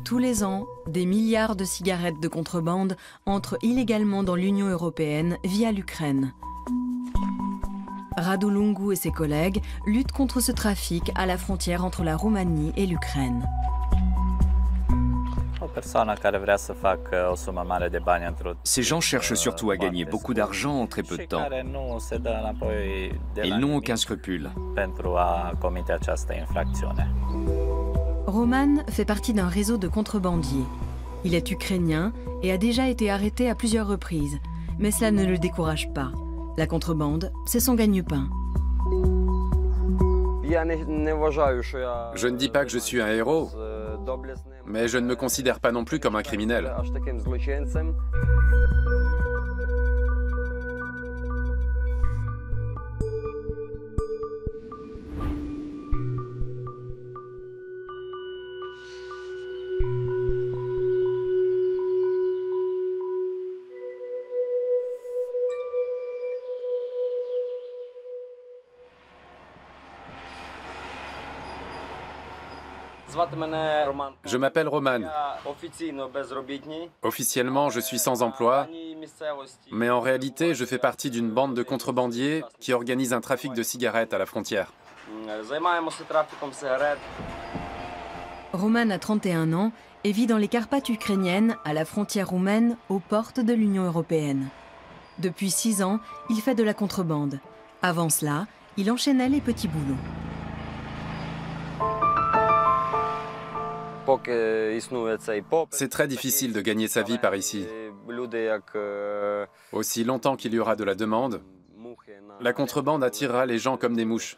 Tous les ans, des milliards de cigarettes de contrebande entrent illégalement dans l'Union européenne via l'Ukraine. Radu Lungu et ses collègues luttent contre ce trafic à la frontière entre la Roumanie et l'Ukraine. Ces gens cherchent surtout à gagner beaucoup d'argent en très peu de temps. Ils n'ont aucun scrupule. Roman fait partie d'un réseau de contrebandiers. Il est ukrainien et a déjà été arrêté à plusieurs reprises. Mais cela ne le décourage pas. La contrebande, c'est son gagne-pain. Je ne dis pas que je suis un héros, mais je ne me considère pas non plus comme un criminel. Je m'appelle Roman. Officiellement, je suis sans emploi, mais en réalité, je fais partie d'une bande de contrebandiers qui organise un trafic de cigarettes à la frontière. Roman a 31 ans et vit dans les Carpates ukrainiennes, à la frontière roumaine, aux portes de l'Union européenne. Depuis 6 ans, il fait de la contrebande. Avant cela, il enchaînait les petits boulots. C'est très difficile de gagner sa vie par ici. Aussi longtemps qu'il y aura de la demande, la contrebande attirera les gens comme des mouches.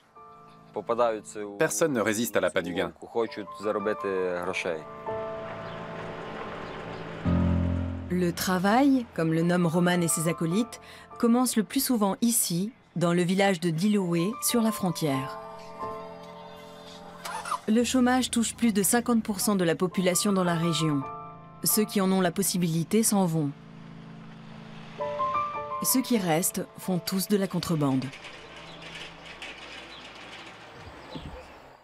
Personne ne résiste à l'appât du gain. Le travail, comme le nomment Roman et ses acolytes, commence le plus souvent ici, dans le village de Diloué, sur la frontière. Le chômage touche plus de 50% de la population dans la région. Ceux qui en ont la possibilité s'en vont. Ceux qui restent font tous de la contrebande.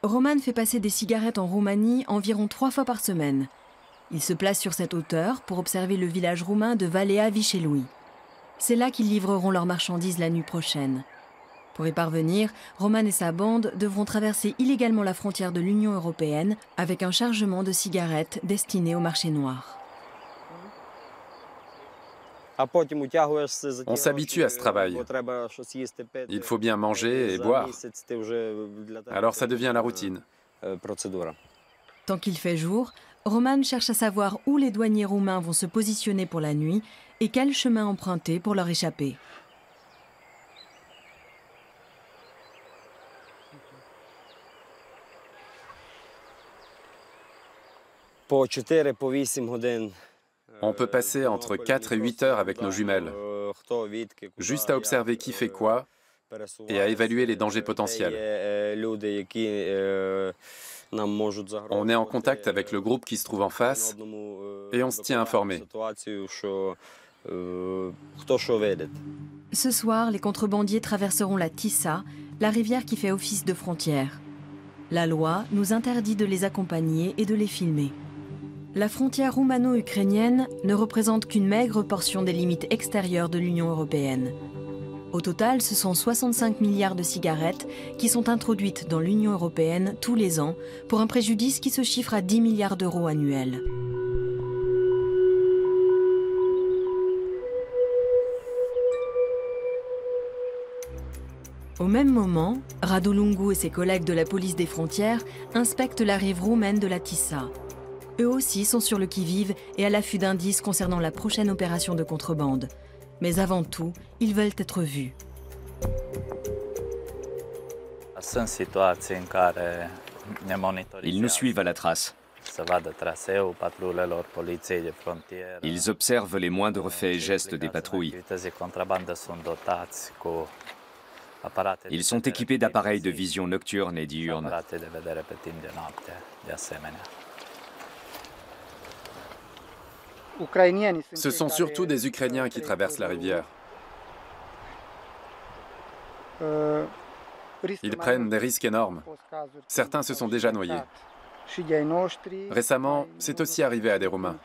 Roman fait passer des cigarettes en Roumanie environ 3 fois par semaine. Il se place sur cette hauteur pour observer le village roumain de Valea Vișelui. C'est là qu'ils livreront leurs marchandises la nuit prochaine. Pour y parvenir, Roman et sa bande devront traverser illégalement la frontière de l'Union européenne avec un chargement de cigarettes destiné au marché noir. On s'habitue à ce travail. Il faut bien manger et boire. Alors ça devient la routine. Tant qu'il fait jour, Roman cherche à savoir où les douaniers roumains vont se positionner pour la nuit et quel chemin emprunter pour leur échapper. On peut passer entre 4 et 8 heures avec nos jumelles, juste à observer qui fait quoi et à évaluer les dangers potentiels. On est en contact avec le groupe qui se trouve en face et on se tient informé. Ce soir, les contrebandiers traverseront la Tisa, la rivière qui fait office de frontière. La loi nous interdit de les accompagner et de les filmer. La frontière roumano-ukrainienne ne représente qu'une maigre portion des limites extérieures de l'Union européenne. Au total, ce sont 65 milliards de cigarettes qui sont introduites dans l'Union européenne tous les ans pour un préjudice qui se chiffre à 10 milliards d'euros annuels. Au même moment, Radu Lungu et ses collègues de la police des frontières inspectent la rive roumaine de la Tisa. Eux aussi sont sur le qui-vive et à l'affût d'indices concernant la prochaine opération de contrebande. Mais avant tout, ils veulent être vus. Ils nous suivent à la trace. Ils observent les moindres faits et gestes des patrouilles. Ils sont équipés d'appareils de vision nocturne et diurne. Ce sont surtout des Ukrainiens qui traversent la rivière. Ils prennent des risques énormes. Certains se sont déjà noyés. Récemment, c'est aussi arrivé à des Roumains.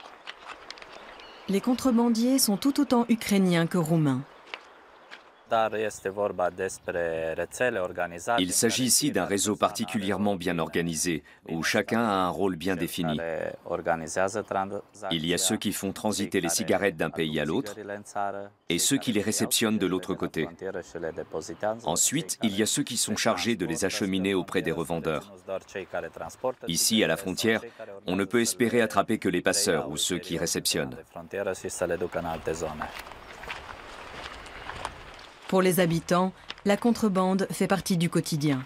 Les contrebandiers sont tout autant ukrainiens que roumains. Il s'agit ici d'un réseau particulièrement bien organisé, où chacun a un rôle bien défini. Il y a ceux qui font transiter les cigarettes d'un pays à l'autre et ceux qui les réceptionnent de l'autre côté. Ensuite, il y a ceux qui sont chargés de les acheminer auprès des revendeurs. Ici, à la frontière, on ne peut espérer attraper que les passeurs ou ceux qui réceptionnent. Pour les habitants, la contrebande fait partie du quotidien.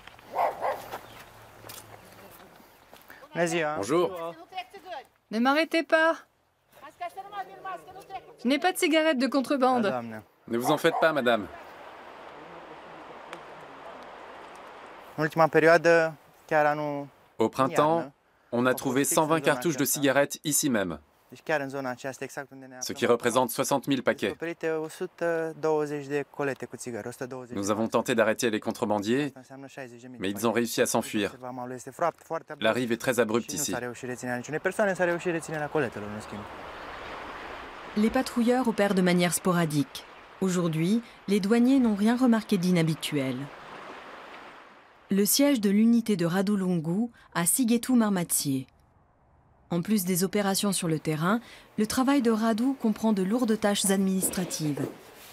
Bonjour. Ne m'arrêtez pas. Je n'ai pas de cigarettes de contrebande. Ne vous en faites pas, madame. Au printemps, on a trouvé 120 cartouches de cigarettes ici même, ce qui représente 60 000 paquets. Nous avons tenté d'arrêter les contrebandiers, mais ils ont réussi à s'enfuir. La rive est très abrupte ici. Les patrouilleurs opèrent de manière sporadique. Aujourd'hui, les douaniers n'ont rien remarqué d'inhabituel. Le siège de l'unité de Radu Lungu à Sighetu-Marmației. En plus des opérations sur le terrain, le travail de Radu comprend de lourdes tâches administratives.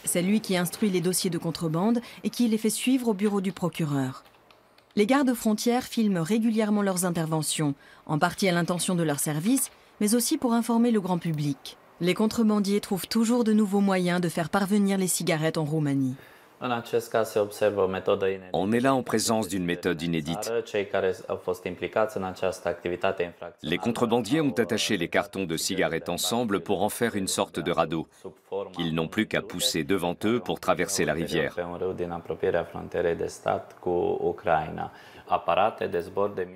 C'est lui qui instruit les dossiers de contrebande et qui les fait suivre au bureau du procureur. Les gardes-frontières filment régulièrement leurs interventions, en partie à l'intention de leur service, mais aussi pour informer le grand public. Les contrebandiers trouvent toujours de nouveaux moyens de faire parvenir les cigarettes en Roumanie. On est là en présence d'une méthode inédite. Les contrebandiers ont attaché les cartons de cigarettes ensemble pour en faire une sorte de radeau. Ils n'ont plus qu'à pousser devant eux pour traverser la rivière.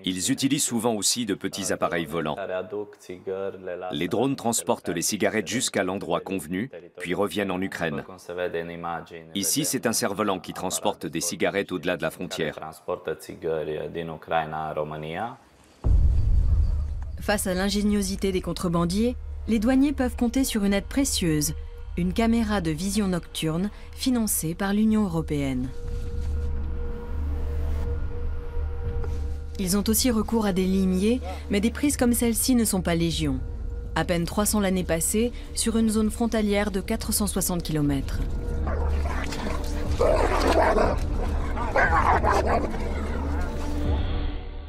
Ils utilisent souvent aussi de petits appareils volants. Les drones transportent les cigarettes jusqu'à l'endroit convenu, puis reviennent en Ukraine. Ici, c'est un cerf-volant qui transporte des cigarettes au-delà de la frontière. Face à l'ingéniosité des contrebandiers, les douaniers peuvent compter sur une aide précieuse, une caméra de vision nocturne financée par l'Union européenne. Ils ont aussi recours à des limiers, mais des prises comme celle-ci ne sont pas légion. À peine 300 l'année passée, sur une zone frontalière de 460 km.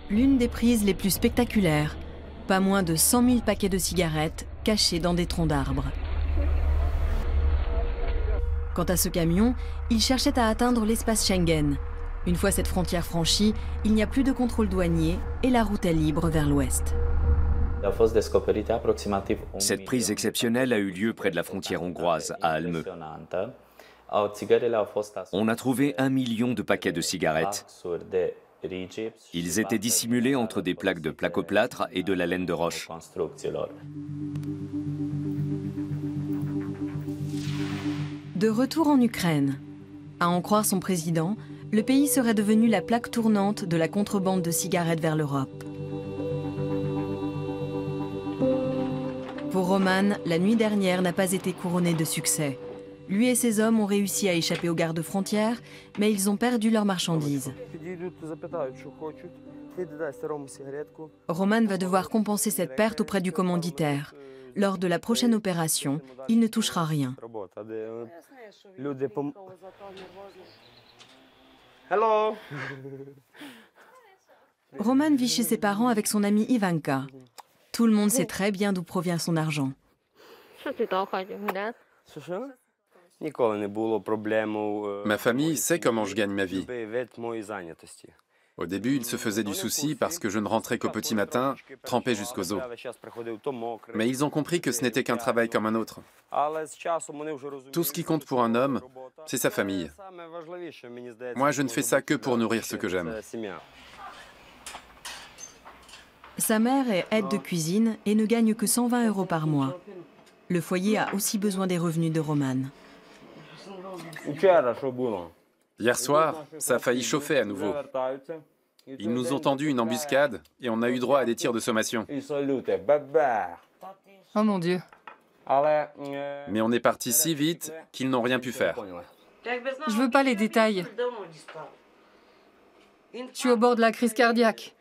L'une des prises les plus spectaculaires, pas moins de 100 000 paquets de cigarettes cachés dans des troncs d'arbres. Quant à ce camion, il cherchait à atteindre l'espace Schengen. Une fois cette frontière franchie, il n'y a plus de contrôle douanier et la route est libre vers l'ouest. Cette prise exceptionnelle a eu lieu près de la frontière hongroise, à Almeux. On a trouvé 1 million de paquets de cigarettes. Ils étaient dissimulés entre des plaques de placoplâtre et de la laine de roche. De retour en Ukraine, à en croire son président, le pays serait devenu la plaque tournante de la contrebande de cigarettes vers l'Europe. Pour Roman, la nuit dernière n'a pas été couronnée de succès. Lui et ses hommes ont réussi à échapper aux gardes-frontières, mais ils ont perdu leurs marchandises. Roman va devoir compenser cette perte auprès du commanditaire. Lors de la prochaine opération, il ne touchera rien. Roman vit chez ses parents avec son amie Ivanka. Tout le monde sait très bien d'où provient son argent. Ma famille sait comment je gagne ma vie. Au début, ils se faisaient du souci parce que je ne rentrais qu'au petit matin, trempé jusqu'aux os. Mais ils ont compris que ce n'était qu'un travail comme un autre. Tout ce qui compte pour un homme, c'est sa famille. Moi, je ne fais ça que pour nourrir ce que j'aime. Sa mère est aide de cuisine et ne gagne que 120 € par mois. Le foyer a aussi besoin des revenus de Roman. Hier soir, ça a failli chauffer à nouveau. Ils nous ont tendu une embuscade et on a eu droit à des tirs de sommation. Oh mon Dieu. Mais on est parti si vite qu'ils n'ont rien pu faire. Je veux pas les détails. Je suis au bord de la crise cardiaque.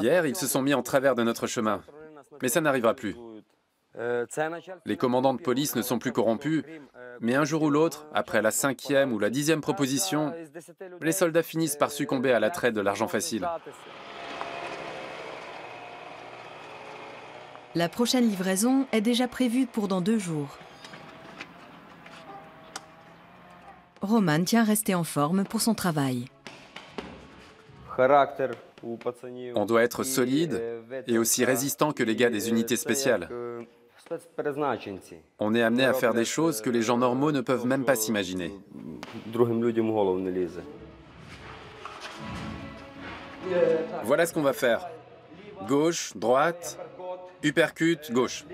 Hier, ils se sont mis en travers de notre chemin. Mais ça n'arrivera plus. Les commandants de police ne sont plus corrompus, mais un jour ou l'autre, après la 5e ou la 10e proposition, les soldats finissent par succomber à l'attrait de l'argent facile. La prochaine livraison est déjà prévue pour dans 2 jours. Roman tient à rester en forme pour son travail. On doit être solide et aussi résistant que les gars des unités spéciales. On est amené à faire des choses que les gens normaux ne peuvent même pas s'imaginer. Voilà ce qu'on va faire. Gauche, droite, uppercut, gauche.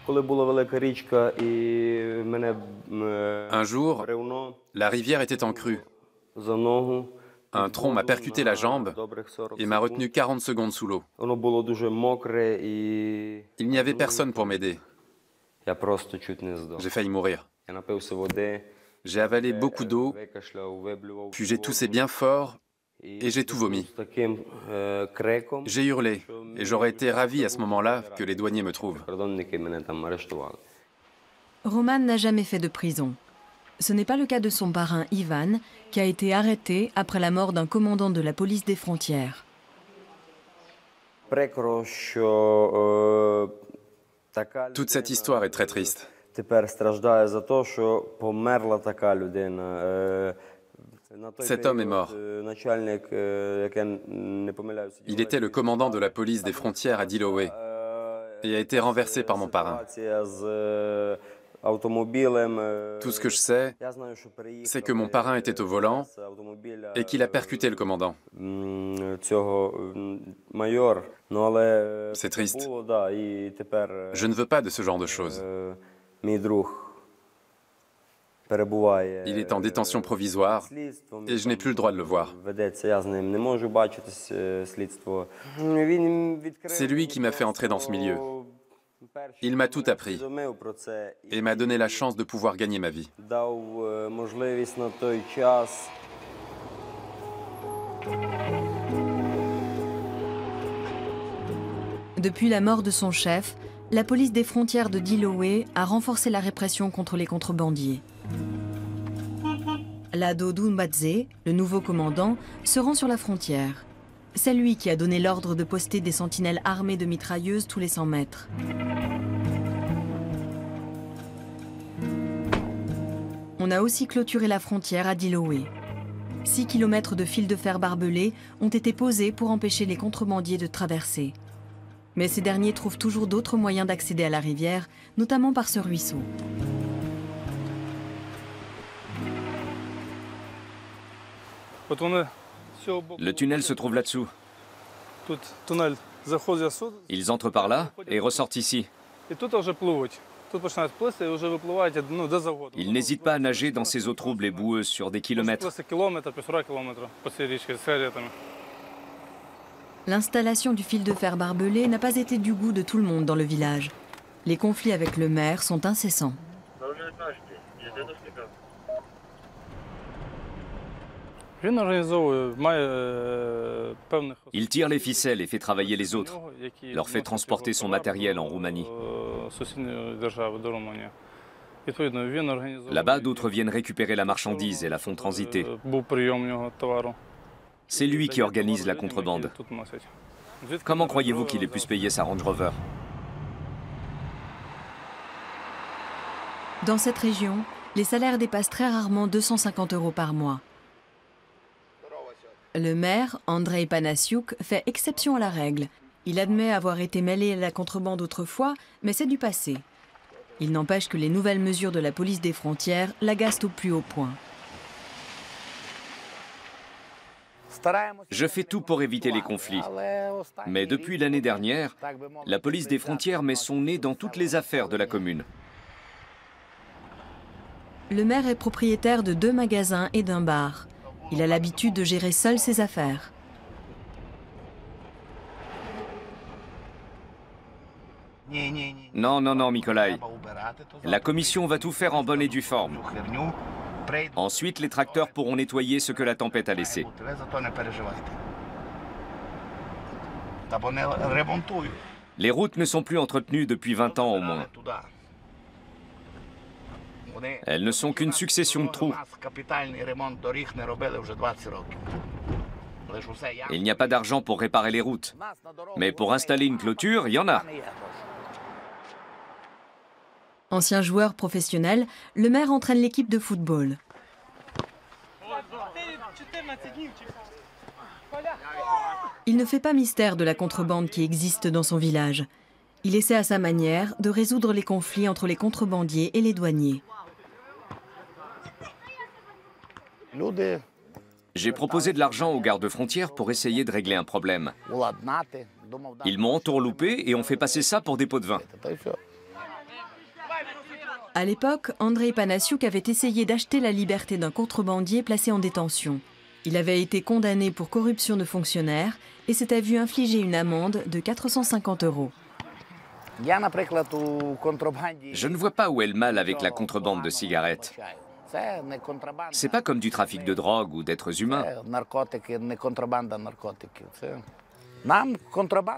Un jour, la rivière était en crue. Un tronc m'a percuté la jambe et m'a retenu 40 secondes sous l'eau. Il n'y avait personne pour m'aider. J'ai failli mourir. J'ai avalé beaucoup d'eau, puis j'ai toussé bien fort et j'ai tout vomi. J'ai hurlé et j'aurais été ravi à ce moment-là que les douaniers me trouvent. Roman n'a jamais fait de prison. Ce n'est pas le cas de son parrain Ivan, qui a été arrêté après la mort d'un commandant de la police des frontières. Toute cette histoire est très triste. Cet homme est mort. Il était le commandant de la police des frontières à Diloé et a été renversé par mon parrain. Tout ce que je sais, c'est que mon parrain était au volant et qu'il a percuté le commandant. C'est triste. Je ne veux pas de ce genre de choses. Il est en détention provisoire et je n'ai plus le droit de le voir. C'est lui qui m'a fait entrer dans ce milieu. Il m'a tout appris et m'a donné la chance de pouvoir gagner ma vie. Depuis la mort de son chef, la police des frontières de Diloé a renforcé la répression contre les contrebandiers. Lado Doumbadze, le nouveau commandant, se rend sur la frontière. C'est lui qui a donné l'ordre de poster des sentinelles armées de mitrailleuses tous les 100 mètres. On a aussi clôturé la frontière à Diloé. 6 kilomètres de fils de fer barbelés ont été posés pour empêcher les contrebandiers de traverser. Mais ces derniers trouvent toujours d'autres moyens d'accéder à la rivière, notamment par ce ruisseau. Le tunnel se trouve là-dessous. Ils entrent par là et ressortent ici. Ils n'hésitent pas à nager dans ces eaux troubles et boueuses sur des kilomètres. L'installation du fil de fer barbelé n'a pas été du goût de tout le monde dans le village. Les conflits avec le maire sont incessants. Il tire les ficelles et fait travailler les autres, leur fait transporter son matériel en Roumanie. Là-bas, d'autres viennent récupérer la marchandise et la font transiter. C'est lui qui organise la contrebande. Comment croyez-vous qu'il ait pu se payer sa Range Rover? Dans cette région, les salaires dépassent très rarement 250 € par mois. Le maire, Andrei Panasiuk, fait exception à la règle. Il admet avoir été mêlé à la contrebande autrefois, mais c'est du passé. Il n'empêche que les nouvelles mesures de la police des frontières l'agacent au plus haut point. Je fais tout pour éviter les conflits. Mais depuis l'année dernière, la police des frontières met son nez dans toutes les affaires de la commune. Le maire est propriétaire de 2 magasins et d'un bar. Il a l'habitude de gérer seul ses affaires. Non, non, non, Mykolaï. La commission va tout faire en bonne et due forme. Ensuite, les tracteurs pourront nettoyer ce que la tempête a laissé. Les routes ne sont plus entretenues depuis 20 ans au moins. Elles ne sont qu'une succession de trous. Il n'y a pas d'argent pour réparer les routes. Mais pour installer une clôture, il y en a. Ancien joueur professionnel, le maire entraîne l'équipe de football. Il ne fait pas mystère de la contrebande qui existe dans son village. Il essaie à sa manière de résoudre les conflits entre les contrebandiers et les douaniers. J'ai proposé de l'argent aux gardes-frontières pour essayer de régler un problème. Ils m'ont entourloupé et ont fait passer ça pour des pots de vin. À l'époque, Andrei Panasiuk avait essayé d'acheter la liberté d'un contrebandier placé en détention. Il avait été condamné pour corruption de fonctionnaires et s'était vu infliger une amende de 450 €. Je ne vois pas où est le mal avec la contrebande de cigarettes. C'est pas comme du trafic de drogue ou d'êtres humains.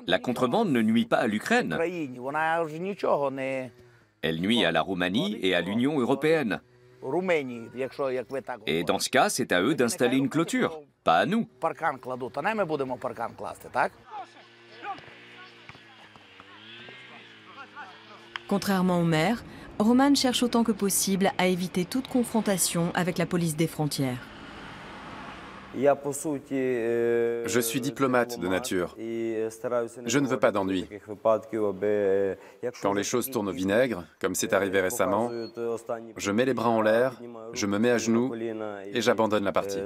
La contrebande ne nuit pas à l'Ukraine. Elle nuit à la Roumanie et à l'Union européenne. Et dans ce cas, c'est à eux d'installer une clôture, pas à nous. Contrairement au maire, Roman cherche autant que possible à éviter toute confrontation avec la police des frontières. Je suis diplomate de nature. Je ne veux pas d'ennui. Quand les choses tournent au vinaigre, comme c'est arrivé récemment, je mets les bras en l'air, je me mets à genoux et j'abandonne la partie.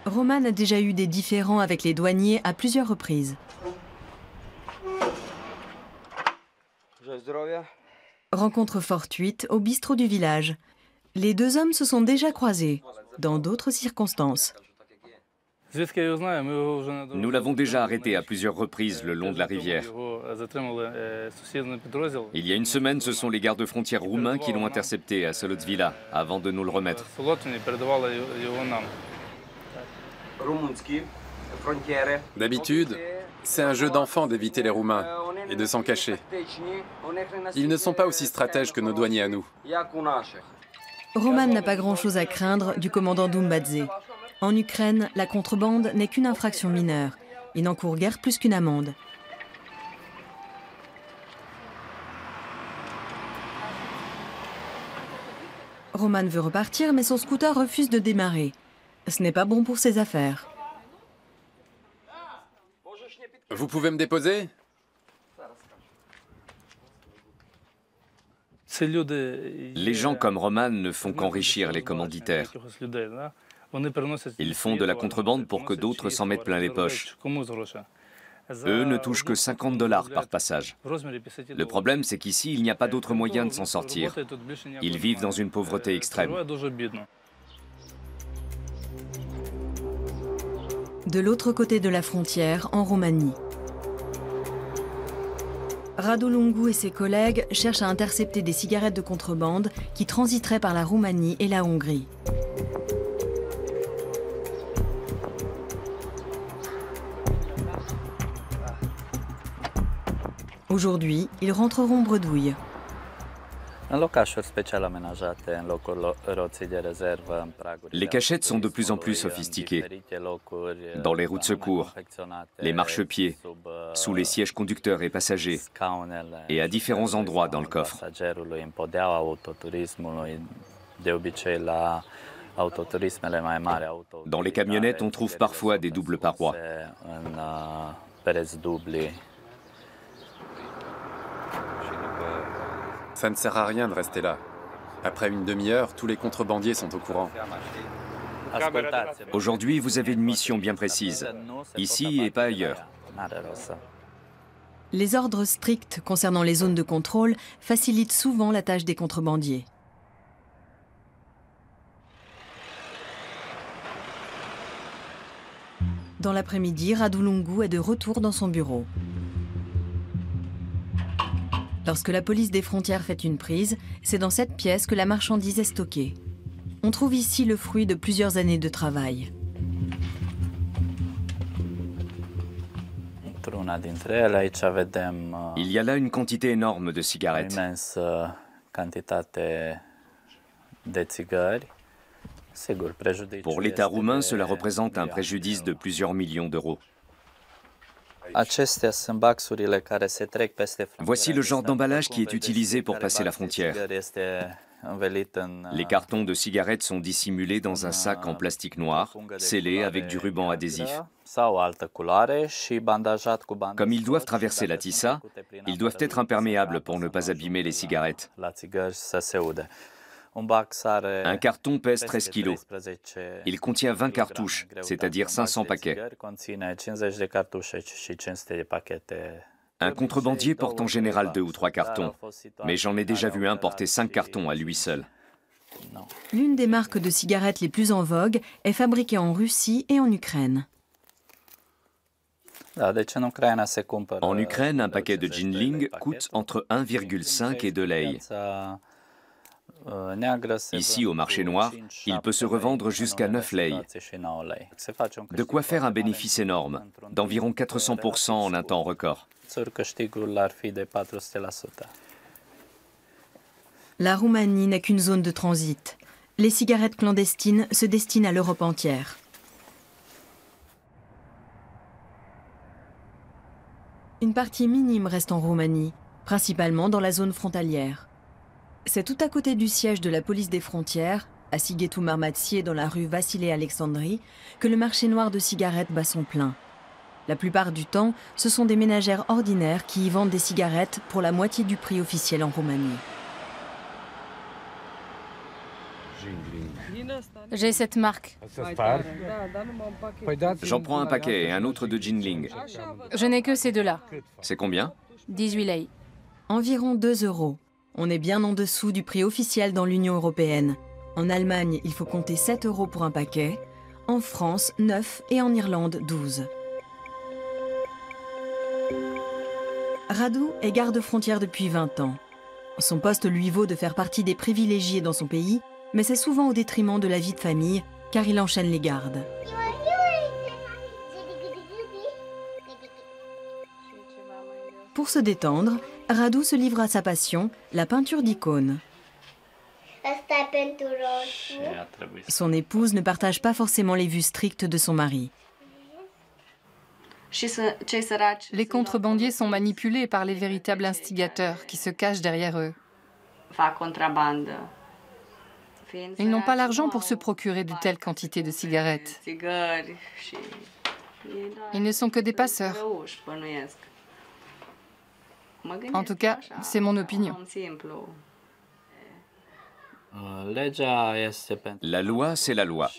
Roman a déjà eu des différends avec les douaniers à plusieurs reprises. Rencontre fortuite au bistrot du village. Les 2 hommes se sont déjà croisés, dans d'autres circonstances. Nous l'avons déjà arrêté à plusieurs reprises le long de la rivière. Il y a une semaine, ce sont les gardes-frontières roumains qui l'ont intercepté à Solotvila, avant de nous le remettre. D'habitude, c'est un jeu d'enfant d'éviter les Roumains et de s'en cacher. Ils ne sont pas aussi stratèges que nos douaniers à nous. Roman n'a pas grand-chose à craindre du commandant Doumbadze. En Ukraine, la contrebande n'est qu'une infraction mineure. Il n'encourt guère plus qu'une amende. Roman veut repartir, mais son scooter refuse de démarrer. Ce n'est pas bon pour ses affaires. Vous pouvez me déposer ? Les gens comme Roman ne font qu'enrichir les commanditaires. Ils font de la contrebande pour que d'autres s'en mettent plein les poches. Eux ne touchent que 50 $ par passage. Le problème, c'est qu'ici, il n'y a pas d'autre moyen de s'en sortir. Ils vivent dans une pauvreté extrême. De l'autre côté de la frontière, en Roumanie. Radu Lungu et ses collègues cherchent à intercepter des cigarettes de contrebande qui transiteraient par la Roumanie et la Hongrie. Aujourd'hui, ils rentreront bredouilles. Les cachettes sont de plus en plus sophistiquées. Dans les roues de secours, les marchepieds, sous les sièges conducteurs et passagers, et à différents endroits dans le coffre. Dans les camionnettes, on trouve parfois des doubles parois. Ça ne sert à rien de rester là. Après une demi-heure, tous les contrebandiers sont au courant. Aujourd'hui, vous avez une mission bien précise, ici et pas ailleurs. Les ordres stricts concernant les zones de contrôle facilitent souvent la tâche des contrebandiers. Dans l'après-midi, Radulungu est de retour dans son bureau. Lorsque la police des frontières fait une prise, c'est dans cette pièce que la marchandise est stockée. On trouve ici le fruit de plusieurs années de travail. Il y a là une quantité énorme de cigarettes. Pour l'État roumain, cela représente un préjudice de plusieurs millions d'euros. Voici le genre d'emballage qui est utilisé pour passer la frontière. Les cartons de cigarettes sont dissimulés dans un sac en plastique noir, scellé avec du ruban adhésif. Comme ils doivent traverser la Tisa, ils doivent être imperméables pour ne pas abîmer les cigarettes. Un carton pèse 13 kilos. Il contient 20 cartouches, c'est-à-dire 500 paquets. Un contrebandier porte en général 2 ou 3 cartons, mais j'en ai déjà vu un porter 5 cartons à lui seul. L'une des marques de cigarettes les plus en vogue est fabriquée en Russie et en Ukraine. En Ukraine, un paquet de Jinling coûte entre 1,5 et 2 lei. Ici, au marché noir, il peut se revendre jusqu'à 9 lei. De quoi faire un bénéfice énorme, d'environ 400% en un temps record. La Roumanie n'est qu'une zone de transit. Les cigarettes clandestines se destinent à l'Europe entière. Une partie minime reste en Roumanie, principalement dans la zone frontalière. C'est tout à côté du siège de la police des frontières, à Sighetu Marmației dans la rue Vasile Alexandri, que le marché noir de cigarettes bat son plein. La plupart du temps, ce sont des ménagères ordinaires qui y vendent des cigarettes pour la moitié du prix officiel en Roumanie. J'ai cette marque. J'en prends un paquet et un autre de Jinling. Je n'ai que ces deux-là. C'est combien? 18 lei. Environ 2 €. On est bien en dessous du prix officiel dans l'Union européenne. En Allemagne, il faut compter 7 € pour un paquet. En France, 9 et en Irlande, 12. Radu est garde-frontière depuis 20 ans. Son poste lui vaut de faire partie des privilégiés dans son pays, mais c'est souvent au détriment de la vie de famille, car il enchaîne les gardes. Pour se détendre, Radu se livre à sa passion, la peinture d'icônes. Son épouse ne partage pas forcément les vues strictes de son mari. Les contrebandiers sont manipulés par les véritables instigateurs qui se cachent derrière eux. Ils n'ont pas l'argent pour se procurer de telles quantités de cigarettes. Ils ne sont que des passeurs. En tout cas, c'est mon opinion. La loi, c'est la loi.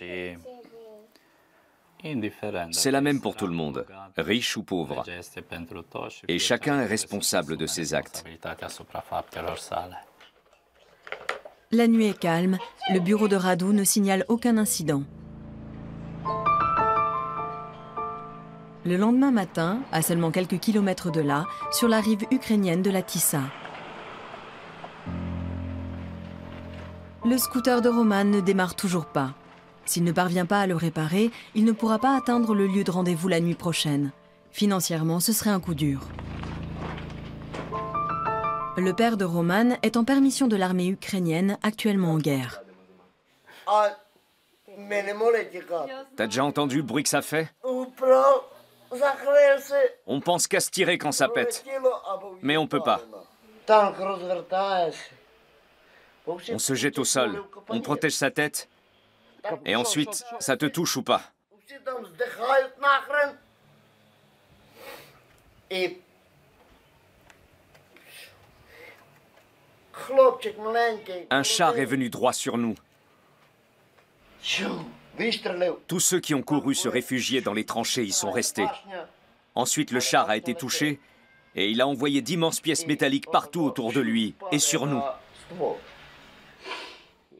C'est la même pour tout le monde, riche ou pauvre. Et chacun est responsable de ses actes. La nuit est calme, le bureau de Radu ne signale aucun incident. Le lendemain matin, à seulement quelques kilomètres de là, sur la rive ukrainienne de la Tisa. Le scooter de Roman ne démarre toujours pas. S'il ne parvient pas à le réparer, il ne pourra pas atteindre le lieu de rendez-vous la nuit prochaine. Financièrement, ce serait un coup dur. Le père de Roman est en permission de l'armée ukrainienne, actuellement en guerre. T'as déjà entendu le bruit que ça fait? On pense qu'à se tirer quand ça pète, mais on peut pas. On se jette au sol, on protège sa tête, et ensuite, ça te touche ou pas. Un char est venu droit sur nous. Tous ceux qui ont couru se réfugier dans les tranchées y sont restés. Ensuite, le char a été touché et il a envoyé d'immenses pièces métalliques partout autour de lui et sur nous.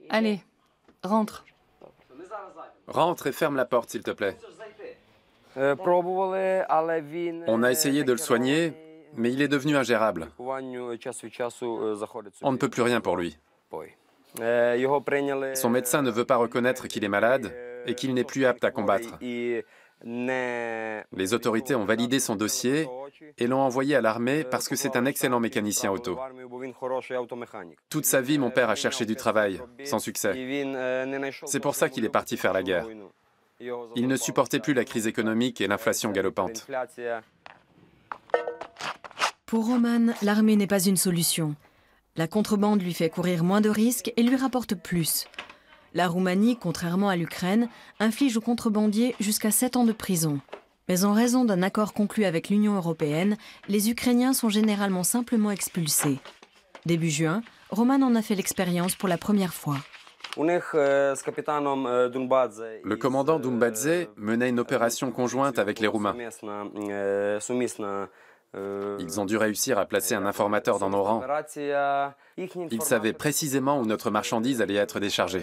Allez, rentre. Rentre et ferme la porte, s'il te plaît. On a essayé de le soigner, mais il est devenu ingérable. On ne peut plus rien pour lui. Son médecin ne veut pas reconnaître qu'il est malade et qu'il n'est plus apte à combattre. Les autorités ont validé son dossier et l'ont envoyé à l'armée parce que c'est un excellent mécanicien auto. Toute sa vie, mon père a cherché du travail, sans succès. C'est pour ça qu'il est parti faire la guerre. Il ne supportait plus la crise économique et l'inflation galopante. Pour Roman, l'armée n'est pas une solution. La contrebande lui fait courir moins de risques et lui rapporte plus. La Roumanie, contrairement à l'Ukraine, inflige aux contrebandiers jusqu'à 7 ans de prison. Mais en raison d'un accord conclu avec l'Union européenne, les Ukrainiens sont généralement simplement expulsés. Début juin, Roman en a fait l'expérience pour la première fois. Le commandant Doumbadze menait une opération conjointe avec les Roumains. Ils ont dû réussir à placer un informateur dans nos rangs. Ils savaient précisément où notre marchandise allait être déchargée.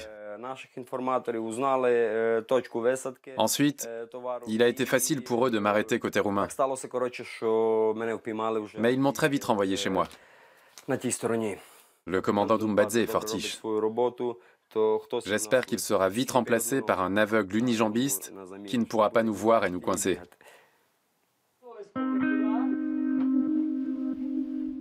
Ensuite, il a été facile pour eux de m'arrêter côté roumain. Mais ils m'ont très vite renvoyé chez moi. Le commandant Doumbadze est fortiche. J'espère qu'il sera vite remplacé par un aveugle unijambiste qui ne pourra pas nous voir et nous coincer.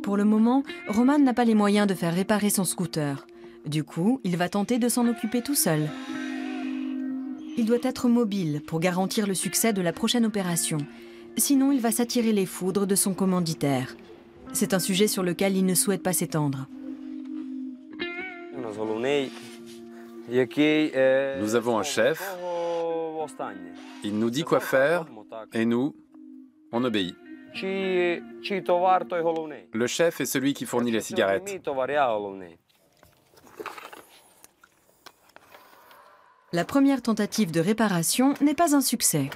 Pour le moment, Roman n'a pas les moyens de faire réparer son scooter. Du coup, il va tenter de s'en occuper tout seul. Il doit être mobile pour garantir le succès de la prochaine opération. Sinon, il va s'attirer les foudres de son commanditaire. C'est un sujet sur lequel il ne souhaite pas s'étendre. Nous avons un chef. Il nous dit quoi faire et nous, on obéit. Le chef est celui qui fournit les cigarettes. La première tentative de réparation n'est pas un succès.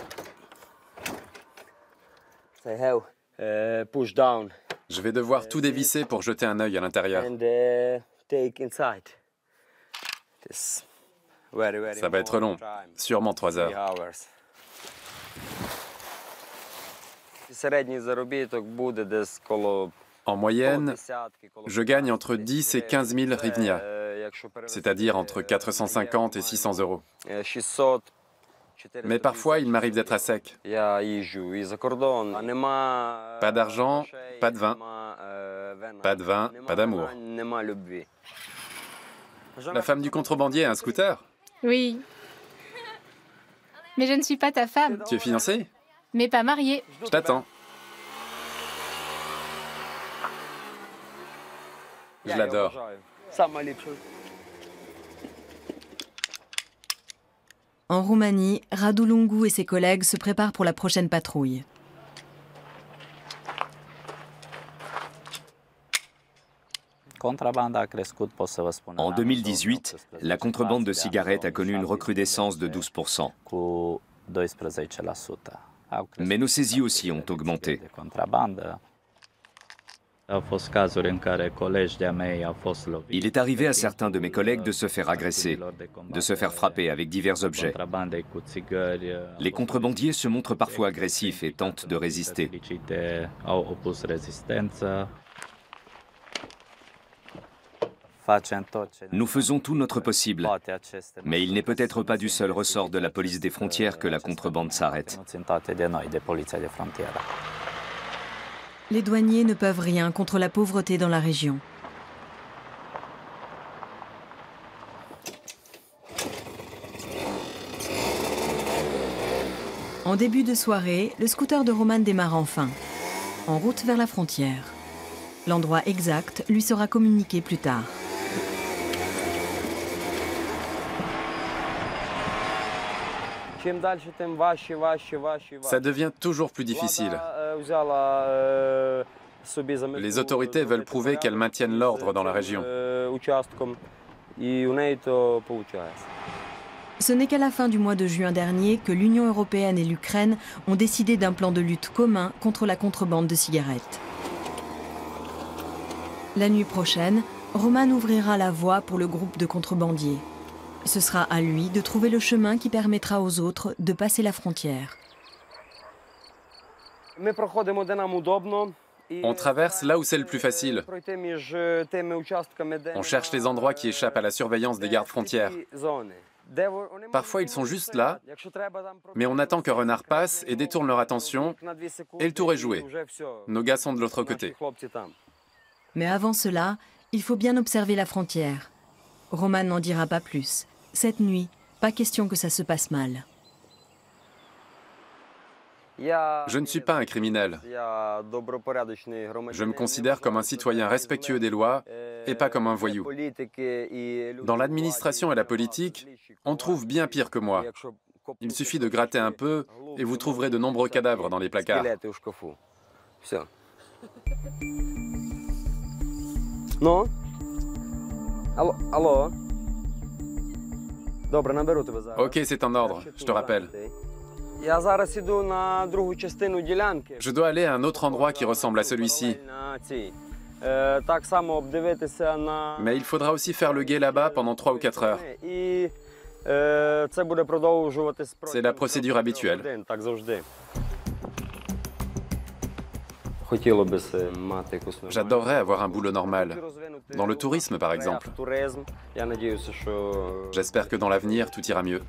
Je vais devoir tout dévisser pour jeter un œil à l'intérieur. Ça va être long, sûrement 3 heures. En moyenne, je gagne entre 10 et 15 000 hryvnia, c'est-à-dire entre 450 et 600 euros. Mais parfois, il m'arrive d'être à sec. Pas d'argent, pas de vin. Pas de vin, pas d'amour. La femme du contrebandier a un scooter? Oui. Mais je ne suis pas ta femme. Tu es fiancée? Mais pas mariée. Je t'attends. Je l'adore. En Roumanie, Radu Lungu et ses collègues se préparent pour la prochaine patrouille. En 2018, la contrebande de cigarettes a connu une recrudescence de 12%. Mais nos saisies aussi ont augmenté. Il est arrivé à certains de mes collègues de se faire agresser, de se faire frapper avec divers objets. Les contrebandiers se montrent parfois agressifs et tentent de résister. Nous faisons tout notre possible, mais il n'est peut-être pas du seul ressort de la police des frontières que la contrebande s'arrête. Les douaniers ne peuvent rien contre la pauvreté dans la région. En début de soirée, le scooter de Roman démarre enfin, en route vers la frontière. L'endroit exact lui sera communiqué plus tard. Ça devient toujours plus difficile. Les autorités veulent prouver qu'elles maintiennent l'ordre dans la région. Ce n'est qu'à la fin du mois de juin dernier que l'Union européenne et l'Ukraine ont décidé d'un plan de lutte commun contre la contrebande de cigarettes. La nuit prochaine, Roman ouvrira la voie pour le groupe de contrebandiers. Ce sera à lui de trouver le chemin qui permettra aux autres de passer la frontière. On traverse là où c'est le plus facile. On cherche les endroits qui échappent à la surveillance des gardes frontières. Parfois, ils sont juste là, mais on attend qu'un renard passe et détourne leur attention, et le tour est joué. Nos gars sont de l'autre côté. Mais avant cela, il faut bien observer la frontière. Roman n'en dira pas plus. Cette nuit, pas question que ça se passe mal. Je ne suis pas un criminel. Je me considère comme un citoyen respectueux des lois et pas comme un voyou. Dans l'administration et la politique, on trouve bien pire que moi. Il suffit de gratter un peu et vous trouverez de nombreux cadavres dans les placards. Non? Allô? Ok, c'est en ordre, je te rappelle. Je dois aller à un autre endroit qui ressemble à celui-ci. Mais il faudra aussi faire le guet là-bas pendant 3 ou 4 heures. C'est la procédure habituelle. J'adorerais avoir un boulot normal, dans le tourisme par exemple. J'espère que dans l'avenir, tout ira mieux.